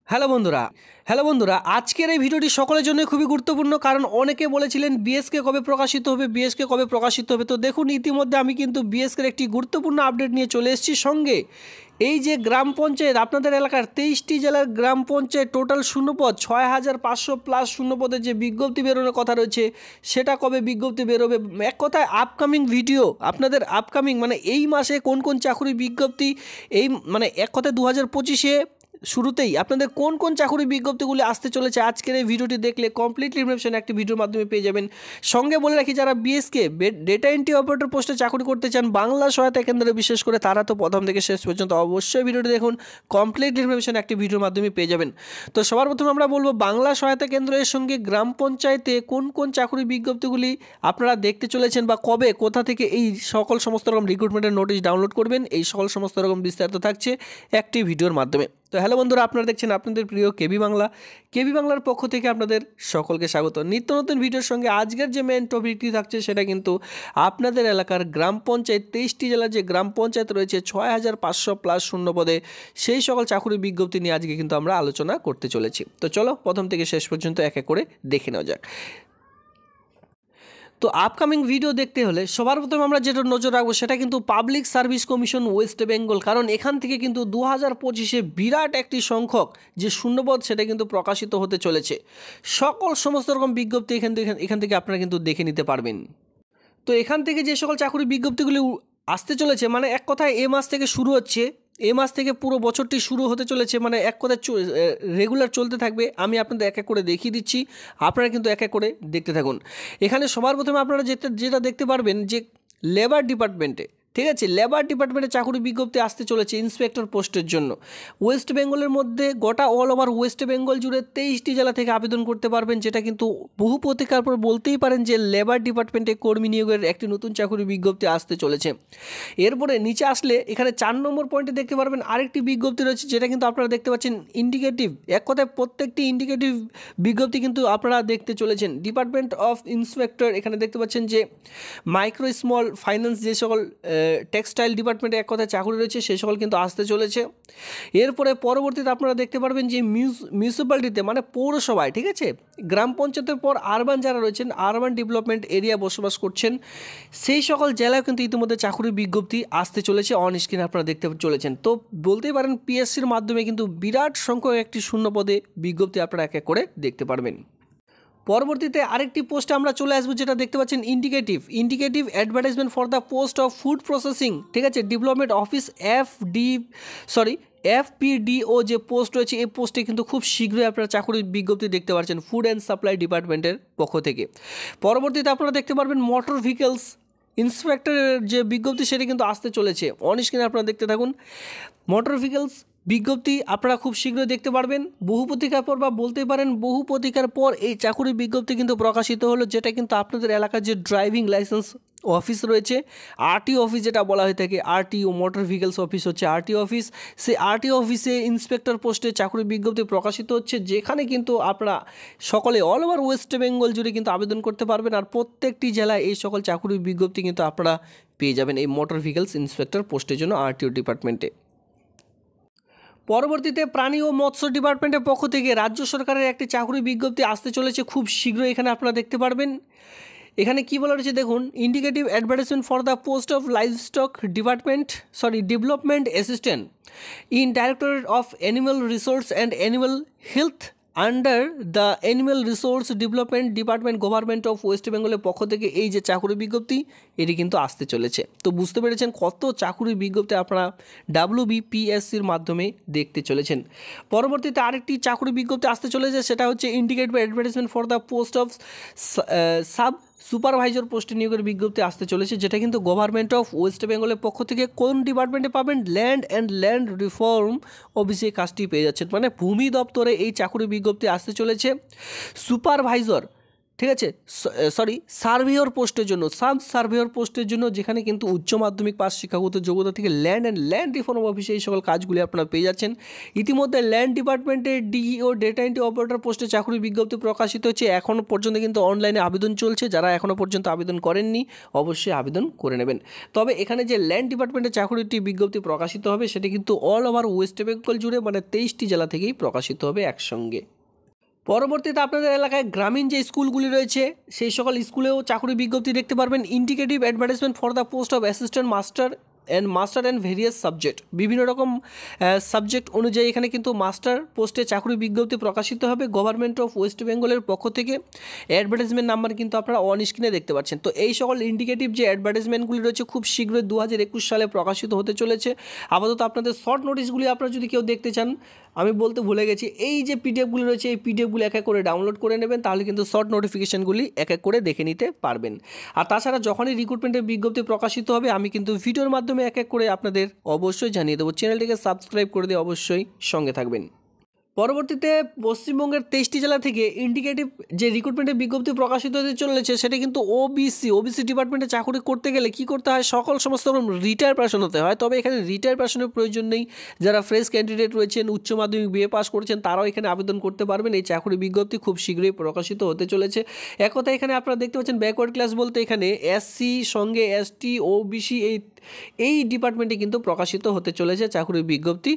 Hello বন্ধুরা আজকের এই ভিডিওটি সকলের জন্য খুবই গুরুত্বপূর্ণ কারণ অনেকে বলেছিলেন বিএসকে কবে প্রকাশিত হবে তো দেখুন ইতিমধ্যে আমি কিন্তু বিএসকের একটি গুরুত্বপূর্ণ আপডেট নিয়ে চলে এসেছি সঙ্গে এই যে গ্রাম পঞ্চায়েত আপনাদের এলাকার 23টি জেলার গ্রাম পঞ্চায়েত টোটাল শূন্যপদ 6500 প্লাস শূন্যপদের যে বিজ্ঞপ্তি বেরোনোর কথা রয়েছে সেটা কবে বিজ্ঞপ্তি বেরোবে এক কথায় আপকামিং ভিডিও আপনাদের আপকামিং মানে এই মাসে কোন কোন চাকরি বিজ্ঞপ্তি এই মানে এক কথায় 2025-এ শুরুতেই আপনাদের কোন কোন চাকরি বিজ্ঞপ্তিগুলি আসতে চলেছে আজকের এই ভিডিওটি দেখলে কমপ্লিটলি ইনফরমেশন একটি ভিডিওর মাধ্যমে পেয়ে যাবেন সঙ্গে বলে রাখি যারা বিএসকে ডেটা এন্ট্রি অপারেটর পোস্টে চাকরি করতে চান বাংলা সহায়তা কেন্দ্রে বিশেষ করে তারা তো প্রথম থেকে শেষ পর্যন্ত অবশ্যই ভিডিওটি দেখুন কমপ্লিট ইনফরমেশন একটি ভিডিওর মাধ্যমে পেয়ে যাবেন তো সবার প্রথমে আমরা বলবো বাংলা সহায়তা কেন্দ্রের সঙ্গে গ্রাম পঞ্চায়েতে কোন কোন চাকরি বিজ্ঞপ্তিগুলি আপনারা দেখতে চলেছেন বা কবে কোথা থেকে এই সমস্ত রকম রিক্রুটমেন্টের নোটিশ ডাউনলোড করবেন এই সমস্ত রকম বিস্তারিত থাকছে একটি ভিডিওর মাধ্যমে তো হ্যালো বন্ধুরা আপনারা দেখছেন আপনাদের প্রিয় কেবি বাংলার পক্ষ থেকে আপনাদের সকলকে স্বাগত নিত্য নতুন ভিডিওর সঙ্গে আজকের যে মেন টপিকটি থাকছে সেটা কিন্তু আপনাদের এলাকার গ্রাম পঞ্চায়েত 23টি জেলার যে গ্রাম পঞ্চায়েত রয়েছে 6500 প্লাস শূন্যপদে সেই সকল চাকরি বিজ্ঞপ্তি নিয়ে আজকে কিন্তু আমরা আলোচনা করতে চলেছি তো চলো প্রথম থেকে শেষ পর্যন্ত এক এক করে দেখে নেওয়া যাক তো আপকামিং ভিডিও দেখতে হলে সবার প্রথমে আমরা যেটা নজর রাখবো সেটা কিন্তু public service commission West Bengal কারণ এখান থেকে কিন্তু 2025-এ বিরাট একটি সংখ্যক যে শূন্যপদ সেটা কিন্তু প্রকাশিত হতে চলেছে সমস্ত রকম বিজ্ঞপ্তি এখান থেকে আপনারা কিন্তু দেখে নিতে পারবেন তো এখান থেকে যে সকল চাকরি বিজ্ঞপ্তিগুলি আসতে চলেছে মানে এক কথায় এ মাস থেকে শুরু হচ্ছে এই মাস থেকে পুরো বছরটি শুরু হতে চলেছে মানে এক কথায় রেগুলার চলতে থাকবে আমি আপনাদের এক এক করে দেখিয়ে দিচ্ছি আপনারা কিন্তু এক এক করে দেখতে থাকুন এখানে সবার প্রথমে আপনারা যেটা দেখতে পারবেন যে লেবার ডিপার্টমেন্টে ঠিক আছে লেবার ডিপার্টমেন্টে চাকরি বিজ্ঞপ্তি আসতে চলেছে ইন্সপেক্টর পোস্টের জন্য ওয়েস্ট বেঙ্গলের মধ্যে গোটা অল ওভার ওয়েস্ট বেঙ্গল জুড়ে 23টি জেলা থেকে আবেদন করতে পারবেন যেটা কিন্তু বহু প্রতীক্ষার পর বলতেই পারেন যে লেবার ডিপার্টমেন্টে কর্মী নিয়োগের একটি নতুন চাকরি বিজ্ঞপ্তি আসতে চলেছে এরপরে নিচে আসলে এখানে 4 নম্বর পয়েন্টে দেখতে পারবেন আরেকটি বিজ্ঞপ্তি রয়েছে যেটা কিন্তু আপনারা দেখতে পাচ্ছেন ইন্ডিকেটিভ এক কথায় প্রত্যেকটি ইন্ডিকেটিভ বিজ্ঞপ্তি কিন্তু আপনারা দেখতে চলেছেন ডিপার্টমেন্ট অফ ইন্সপেক্টর এখানে দেখতে পাচ্ছেন যে মাইক্রো স্মল ফাইন্যান্স যে সকল টেক্সটাইল ডিপার্টমেন্টে এক কথায় চাকরি রয়েছে সেই সকল কিন্তু আসতে চলেছে এরপরে পরবর্তীতে আপনারা দেখতে পারবেন যে মিউনিসিপ্যালিটিতে মানে পৌরসভায় ঠিক আছে গ্রাম পঞ্চায়েতের পর আরবান যারা রয়েছেন আরবান ডেভেলপমেন্ট এরিয়া বসবাস করছেন সেই সকল জেলায় কিন্তু ইতিমধ্যে চাকরির বিজ্ঞপ্তি আসতে চলেছে অন স্ক্রিনে আপনারা দেখতে চলেছেন তো বলতেই পারেন পিএসসির মাধ্যমে কিন্তু বিরাট সংখ্যক একটি শূন্যপদে বিজ্ঞপ্তি আপনারা এক এক করে দেখতে পারবেন পরবর্তীতে আরেকটি পোস্টে আমরা চলে আসবো যেটা দেখতে পাচ্ছেন indicative advertisement for the post of food processing ঠিক আছে ডেভেলপমেন্ট অফিস এফপিডিও যে পোস্ট রয়েছে এই পোস্টে কিন্তু খুব শীঘ্রই আপনারা চাকরির বিজ্ঞপ্তি দেখতে পাচ্ছেন ফুড অ্যান্ড সাপ্লাই ডিপার্টমেন্টের পক্ষ থেকে পরবর্তীতে আপনারা দেখতে পারবেন মোটর ভেহিকলস ইন্সপেক্টরের যে বিজ্ঞপ্তি সেটা কিন্তু আসতে চলেছে অন স্ক্রিনে আপনারা দেখতে থাকুন মোটর ভেহিকলস বিজ্ঞপ্তি আপনারা খুব শীঘ্রই দেখতে পারবেন বহু প্রতীক্ষার পর বা বলতে পারেন বহু প্রতীক্ষার পর এই চাকরির বিজ্ঞপ্তি কিন্তু প্রকাশিত হলো যেটা কিন্তু আপনাদের এলাকার যে ড্রাইভিং লাইসেন্স অফিস রয়েছে আরটিও অফিস যেটা বলা হয়ে থাকে আরটিও মোটর ভেহিকলস অফিস হচ্ছে আরটিও অফিস সেই আরটিও অফিসে ইন্সপেক্টর পোস্টে চাকরির বিজ্ঞপ্তি প্রকাশিত হচ্ছে যেখানে কিন্তু আপনারা সকলে অল ওভার ওয়েস্ট বেঙ্গল জুড়ে কিন্তু আবেদন করতে পারবেন আর প্রত্যেকটি জেলায় এই সকল চাকরির বিজ্ঞপ্তি কিন্তু আপনারা পেয়ে যাবেন এই মোটর ভেহিকলস ইন্সপেক্টর পোস্টের জন্য আরটিও ডিপার্টমেন্টে পরবর্তীতে প্রাণী ও মৎস্য ডিপার্টমেন্টের পক্ষ থেকে রাজ্য সরকারের একটি চাকরি বিজ্ঞপ্তি আসতে চলেছে খুব শীঘ্রই এখানে আপনারা দেখতে পারবেন এখানে কি বলা রয়েছে দেখুন indicative advertisement for the post of livestock development assistant in directorate of animal resource and animal health under the animal resource development department government of West বেঙ্গলের পক্ষ থেকে এই যে চাকরি বিজ্ঞপ্তি এটি কিন্তু আসতে চলেছে তো বুঝতে পেরেছেন কত চাকরি বিজ্ঞপ্তি আপনারা WBPSCর মাধ্যমে দেখতে চলেছেন পরবর্তীতে আরেকটি চাকরি বিজ্ঞপ্তি আসতে চলেছে সেটা হচ্ছে indicative advertisement for the post of sub supervisor পোস্টে নিয়োগের বিজ্ঞপ্তি আসতে চলেছে যেটা কিন্তু গভর্নমেন্ট অফ ওয়েস্ট বেঙ্গলের পক্ষ থেকে কোন ডিপার্টমেন্টে পাবেন ল্যান্ড রিফর্ম অফিসে কাজটি পেয়ে যাচ্ছেন মানে ভূমি দপ্তরে এই চাকরি বিজ্ঞপ্তি আসতে চলেছে সুপারভাইজার ঠিক আছে, সরি সার্ভেয়র পোস্টের জন্য, সাব সার্ভেয়র পোস্টের জন্য, যেখানে কিন্তু উচ্চ মাধ্যমিক পাস শিক্ষাগত যোগ্যতা থেকে ল্যান্ড রিফর্ম অফিসে এই সকল কাজগুলি আপনারা পেয়ে যাচ্ছেন। ইতিমধ্যে ল্যান্ড ডিপার্টমেন্টের ডিইও ডেটা এন্ট্রি অপারেটর পোস্টে চাকরির বিজ্ঞপ্তি প্রকাশিত হচ্ছে। এখনও পর্যন্ত কিন্তু অনলাইনে আবেদন চলছে, যারা এখনও পর্যন্ত আবেদন করেননি অবশ্যই আবেদন করে নেবেন। তবে এখানে যে ল্যান্ড ডিপার্টমেন্টের চাকরিটি বিজ্ঞপ্তি প্রকাশিত হবে সেটি কিন্তু অল ওভার ওয়েস্ট বেঙ্গল জুড়ে, মানে 23টি জেলা থেকেই প্রকাশিত হবে একসঙ্গে। পরবর্তীতে আপনাদের এলাকায় গ্রামীণ যে স্কুলগুলি রয়েছে সেই সকল স্কুলেও চাকরি বিজ্ঞপ্তি দেখতে পারবেন। Indicative advertisement for the post of assistant master and various subject, বিভিন্ন রকম সাবজেক্ট অনুযায়ী এখানে কিন্তু মাস্টার পোস্টে চাকরি বিজ্ঞপ্তি প্রকাশিত হবে গভর্নমেন্ট অফ ওয়েস্ট বেঙ্গলের পক্ষ থেকে। অ্যাডভার্টাইজমেন্ট নাম্বার কিন্তু আপনারা অন স্ক্রিনে দেখতে পাচ্ছেন। তো এই সকল ইন্ডিকেটিভ যে অ্যাডভার্টাইজমেন্টগুলি রয়েছে খুব শীঘ্রই 2021 সালে প্রকাশিত হতে চলেছে। আপাতত আপনাদের শর্ট নোটিশগুলি আপনারা যদি কেউ দেখতে চান, আমি বলতে ভুলে গেছি, এই যে পিডিএফগুলি রয়েছে এই পিডিএফগুলি এক এক করে ডাউনলোড করে নেবেন, তাহলে কিন্তু শর্ট নোটিফিকেশানগুলি এক এক করে দেখে নিতে পারবেন। আর তাছাড়া যখনই রিক্রুটমেন্টের বিজ্ঞপ্তি প্রকাশিত হবে আমি কিন্তু ভিডিওর মাধ্যমে এক এক করে আপনাদের অবশ্যই জানিয়ে দেবো। চ্যানেলটিকে সাবস্ক্রাইব করে দিয়ে অবশ্যই সঙ্গে থাকবেন। পরবর্তীতে পশ্চিমবঙ্গের 23টি জেলা থেকে ইন্ডিকেটিভ যে রিক্রুটমেন্টের বিজ্ঞপ্তি প্রকাশিত হতে চলেছে সেটা কিন্তু ওবিসি ডিপার্টমেন্টে চাকরি করতে গেলে কী করতে হয়, সমস্ত রকম রিটায়ার পার্সন হতে হয়। তবে এখানে রিটায়ার পার্সনের প্রয়োজন নেই। যারা ফ্রেশ ক্যান্ডিডেট রয়েছেন, উচ্চ মাধ্যমিক বিএ পাস করেছেন, তারাও এখানে আবেদন করতে পারবেন। এই চাকরি বিজ্ঞপ্তি খুব শীঘ্রই প্রকাশিত হতে চলেছে। এক কথা এখানে আপনারা দেখতে পাচ্ছেন ব্যাকওয়ার্ড ক্লাস বলতে এখানে এসসি সঙ্গে এসটি ওবিসি এই ডিপার্টমেন্টে কিন্তু প্রকাশিত হতে চলেছে চাকরির বিজ্ঞপ্তি।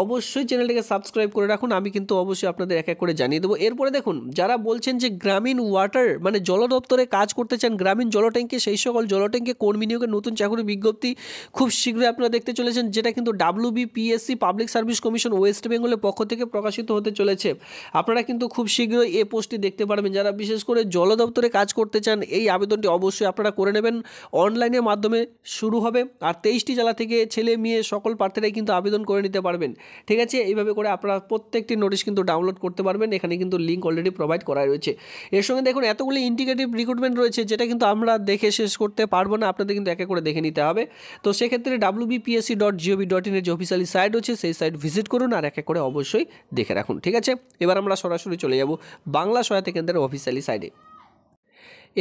অবশ্যই চ্যানেলটিকে সাবস্ক্রাইব করে রাখুন, আমি কিন্তু অবশ্যই আপনাদের এক এক করে জানিয়ে দেবো। এরপরে দেখুন, যারা বলছেন যে গ্রামীণ ওয়াটার মানে জল দপ্তরে কাজ করতে চান, গ্রামীণ জলট্যাঙ্কে, সেই সকল জলট্যাঙ্কে কর্মী নিয়োগের নতুন চাকরির বিজ্ঞপ্তি খুব শীঘ্রই আপনারা দেখতে চলেছেন, যেটা কিন্তু WBPSC public service commission West বেঙ্গলের পক্ষ থেকে প্রকাশিত হতে চলেছে। আপনারা কিন্তু খুব শীঘ্রই এই পোস্টটি দেখতে পারবেন। যারা বিশেষ করে জল দপ্তরে কাজ করতে চান এই আবেদনটি অবশ্যই আপনারা করে নেবেন। অনলাইনের মাধ্যমে শুরু হবে, আর 23টি জেলা থেকে ছেলে মেয়ে সকল প্রার্থীরাই কিন্তু আবেদন করে নিতে পারবেন। ঠিক আছে, এইভাবে করে আপনারা প্রত্যেকটি নোটিশ কিন্তু ডাউনলোড করতে পারবেন। এখানে কিন্তু লিঙ্ক অলরেডি প্রোভাইড করা রয়েছে। এর সঙ্গে দেখুন এতগুলি ইন্ডিকেটিভ রিক্রুটমেন্ট রয়েছে, যেটা কিন্তু আমরা দেখে শেষ করতে পারবো না, আপনাদের কিন্তু এক এক করে দেখে নিতে হবে। তো সেক্ষেত্রে wbpsc.gov.in এর যে অফিসিয়ালি সাইট হচ্ছে সেই সাইট ভিজিট করুন আর এক এক করে অবশ্যই দেখে রাখুন। ঠিক আছে, এবার আমরা সরাসরি চলে যাব বাংলা সহায়তা কেন্দ্রের অফিসিয়ালি সাইটে।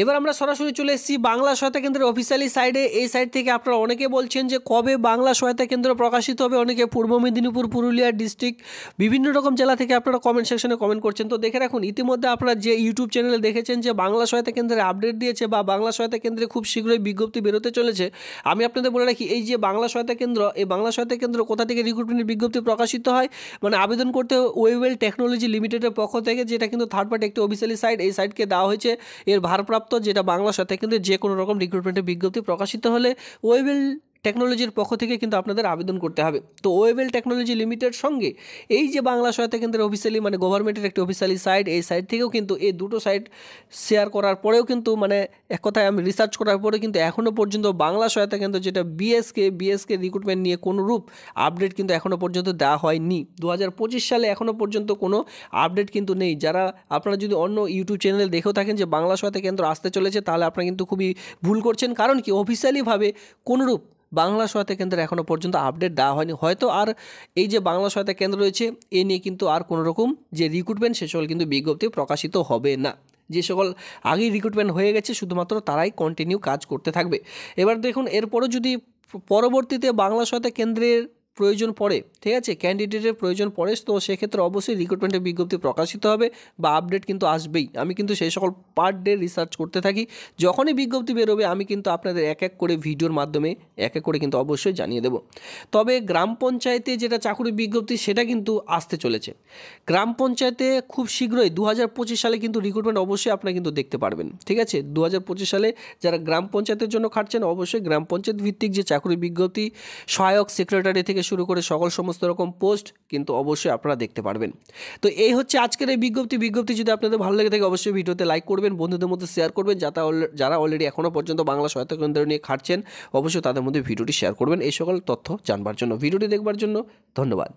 এবার আমরা সরাসরি চলে এসেছি বাংলা সহায়তা কেন্দ্রের অফিসিয়ালি সাইডে। এই সাইট থেকে আপনারা অনেকে বলছেন যে কবে বাংলা সহায়তা কেন্দ্র প্রকাশিত হবে, অনেকে পূর্ব মেদিনীপুর, পুরুলিয়া ডিস্ট্রিক্ট, বিভিন্ন রকম জেলা থেকে আপনারা কমেন্ট সেকশনে কমেন্ট করছেন। তো দেখে রাখুন, ইতিমধ্যে আপনারা যে ইউটিউব চ্যানেলে দেখেছেন যে বাংলা সহায়তা কেন্দ্রে আপডেট দিয়েছে বা বাংলা সহায়তা কেন্দ্রে খুব শীঘ্রই বিজ্ঞপ্তি বেরোতে চলেছে। আমি আপনাদের বলে রাখি, এই যে বাংলা সহায়তা কেন্দ্র, এই বাংলা সহায়তা কেন্দ্র কোথা থেকে রিক্রুটমেন্টের বিজ্ঞপ্তি প্রকাশিত হয়, মানে আবেদন করতে ওয়েবেল টেকনোলজি লিমিটেডের পক্ষ থেকে, যেটা কিন্তু থার্ড পার্টি একটি অফিসিয়ালি সাইট। এই সাইটকে দেওয়া হয়েছে এর ভারপ্রাপ্ত, যেটা বাংলা সাথে কিন্তু যে কোনো রকম রিক্রুটমেন্টের বিজ্ঞপ্তি প্রকাশিত হলে ওয়েবেল টেকনোলজির পক্ষ থেকে কিন্তু আপনাদের আবেদন করতে হবে। তো ওয়েবেল টেকনোলজি লিমিটেড সঙ্গে এই যে বাংলা সহায়তা কেন্দ্রের অফিসিয়ালি মানে গভর্নমেন্টের একটি অফিসিয়ালি সাইট, এই সাইট থেকেও কিন্তু এই দুটো সাইট শেয়ার করার পরেও কিন্তু মানে এক কথায় আমি রিসার্চ করার পরে কিন্তু এখনও পর্যন্ত বাংলা সহায়তা কেন্দ্র যেটা বিএসকে রিক্রুটমেন্ট নিয়ে কোনো রূপ আপডেট কিন্তু এখনও পর্যন্ত দেওয়া হয়নি। 2025 সালে এখনও পর্যন্ত কোনো আপডেট কিন্তু নেই। যারা আপনারা যদি অন্য ইউটিউব চ্যানেলে দেখেও থাকেন যে বাংলা সহায়তা কেন্দ্র আসতে চলেছে, তাহলে আপনারা কিন্তু খুবই ভুল করছেন। কারণ কি, অফিসিয়ালিভাবে কোনোরূপ বাংলা সহায়তা কেন্দ্রে এখনও পর্যন্ত আপডেট দেওয়া হয়নি। হয়তো আর এই যে বাংলা সহায়তা কেন্দ্র রয়েছে এ নিয়ে কিন্তু আর কোনো রকম যে রিক্রুটমেন্ট সে সকল কিন্তু বিজ্ঞপ্তি প্রকাশিত হবে না। যে সকল আগেই রিক্রুটমেন্ট হয়ে গেছে শুধুমাত্র তারাই কন্টিনিউ কাজ করতে থাকবে। এবার দেখুন, এরপরও যদি পরবর্তীতে বাংলা সহায়তা কেন্দ্রের প্রয়োজন পড়ে, ঠিক আছে, ক্যান্ডিডেটের প্রয়োজন পড়ে, তো সেক্ষেত্রে অবশ্যই রিক্রুটমেন্টের বিজ্ঞপ্তি প্রকাশিত হবে বা আপডেট কিন্তু আসবেই। আমি কিন্তু সেই সকল পার ডে রিসার্চ করতে থাকি। যখনই বিজ্ঞপ্তি বেরোবে আমি কিন্তু আপনাদের এক এক করে ভিডিওর মাধ্যমে এক এক করে কিন্তু অবশ্যই জানিয়ে দেব। তবে গ্রাম পঞ্চায়েতে যেটা চাকরি বিজ্ঞপ্তি সেটা কিন্তু আসতে চলেছে। গ্রাম পঞ্চায়েতে খুব শীঘ্রই 2025 সালে কিন্তু রিক্রুটমেন্ট অবশ্যই আপনারা কিন্তু দেখতে পারবেন। ঠিক আছে, 2025 সালে যারা গ্রাম পঞ্চায়েতের জন্য খাটছেন অবশ্যই গ্রাম পঞ্চায়েত ভিত্তিক যে চাকরি বিজ্ঞপ্তি, সহায়ক সেক্রেটারি থেকে শুরু করে সকল সমস্ত রকম পোস্ট কিন্তু অবশ্যই আপনারা দেখতে পারবেন। তো এই হচ্ছে আজকের এই বিজ্ঞপ্তি যদি আপনাদের ভালো লেগে থাকে অবশ্যই ভিডিওতে লাইক করবেন, বন্ধুদের মধ্যে শেয়ার করবেন, যারা অলরেডি এখনও পর্যন্ত বাংলা সহায়তা কেন্দ্র নিয়ে খাটছেন অবশ্যই তাদের মধ্যে ভিডিওটি শেয়ার করবেন এই সকল তথ্য জানবার জন্য। ভিডিওটি দেখবার জন্য ধন্যবাদ।